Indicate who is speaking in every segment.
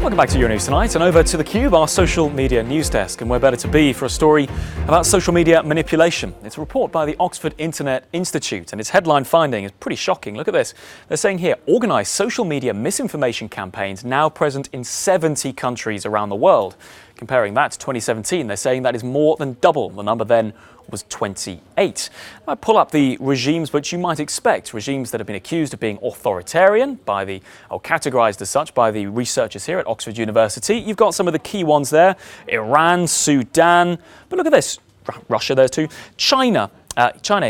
Speaker 1: Welcome back to Euronews Tonight and over to theCUBE, our social media news desk, and where better to be for a story about social media manipulation. It's a report by the Oxford Internet Institute and its headline finding is pretty shocking. Look at this. They're saying here, organised social media misinformation campaigns now present in 70 countries around the world. Comparing that to 2017, they're saying that is more than double. The number then was 28. I pull up the regimes which you might expect, regimes that have been accused of being authoritarian or categorized as such by the researchers here at Oxford University. You've got some of the key ones there: Iran, Sudan, but look at this, Russia there too, China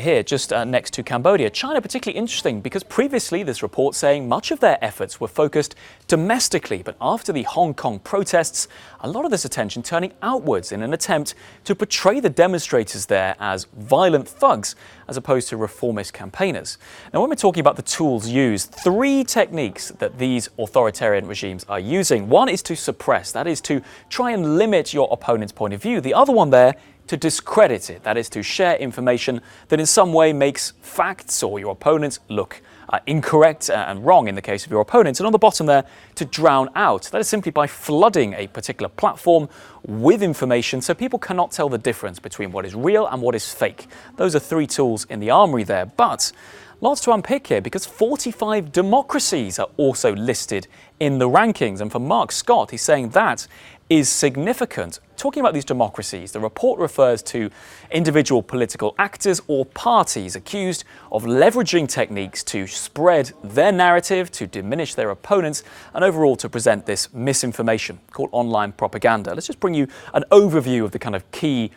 Speaker 1: here just next to Cambodia. China particularly interesting because previously this report saying much of their efforts were focused domestically, but after the Hong Kong protests, a lot of this attention turning outwards in an attempt to portray the demonstrators there as violent thugs as opposed to reformist campaigners. Now, when we're talking about the tools used, three techniques that these authoritarian regimes are using. One is to suppress, that is to try and limit your opponent's point of view. The other one there, to discredit it, that is to share information that in some way makes facts or your opponents look incorrect and wrong in the case of your opponents. And on the bottom there, to drown out. That is simply by flooding a particular platform with information so people cannot tell the difference between what is real and what is fake. Those are three tools in the armory there, but lots to unpick here because 45 democracies are also listed in the rankings. And for Mark Scott, he's saying that is significant. Talking about these democracies, the report refers to individual political actors or parties accused of leveraging techniques to spread their narrative, to diminish their opponents, and overall to present this misinformation called online propaganda. Let's just bring you an overview of the kind of key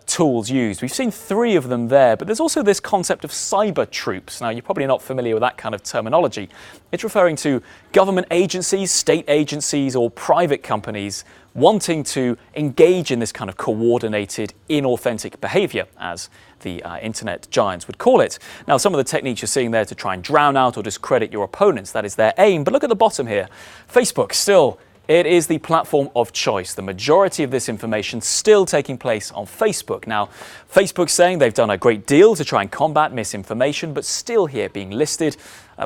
Speaker 1: tools used. We've seen three of them there, but there's also this concept of cyber troops. Now, you're probably not familiar with that kind of terminology. It's referring to government agencies, state agencies, or private companies wanting to engage in this kind of coordinated, inauthentic behavior, as the internet giants would call it. Now, some of the techniques you're seeing there to try and drown out or discredit your opponents, that is their aim. But look at the bottom here. Facebook still, it is the platform of choice. The majority of this information still taking place on Facebook. Now, Facebook's saying they've done a great deal to try and combat misinformation, but still here being listed.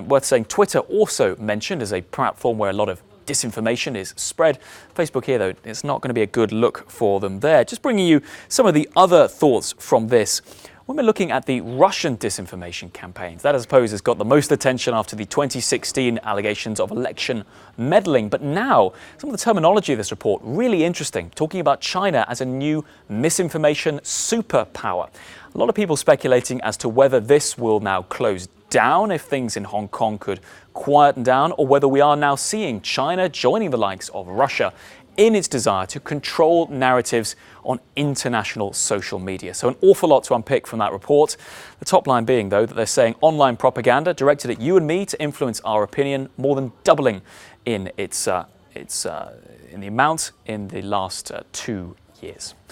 Speaker 1: Worth saying, Twitter also mentioned as a platform where a lot of disinformation is spread. Facebook here, though, it's not going to be a good look for them there. Just bringing you some of the other thoughts from this. When we're looking at the Russian disinformation campaigns, that I suppose has got the most attention after the 2016 allegations of election meddling. But now, some of the terminology of this report, really interesting, talking about China as a new misinformation superpower. A lot of people speculating as to whether this will now close down if things in Hong Kong could quieten down, or whether we are now seeing China joining the likes of Russia in its desire to control narratives on international social media. So an awful lot to unpick from that report. The top line being, though, that they're saying online propaganda directed at you and me to influence our opinion, more than doubling in the amount in the last 2 years.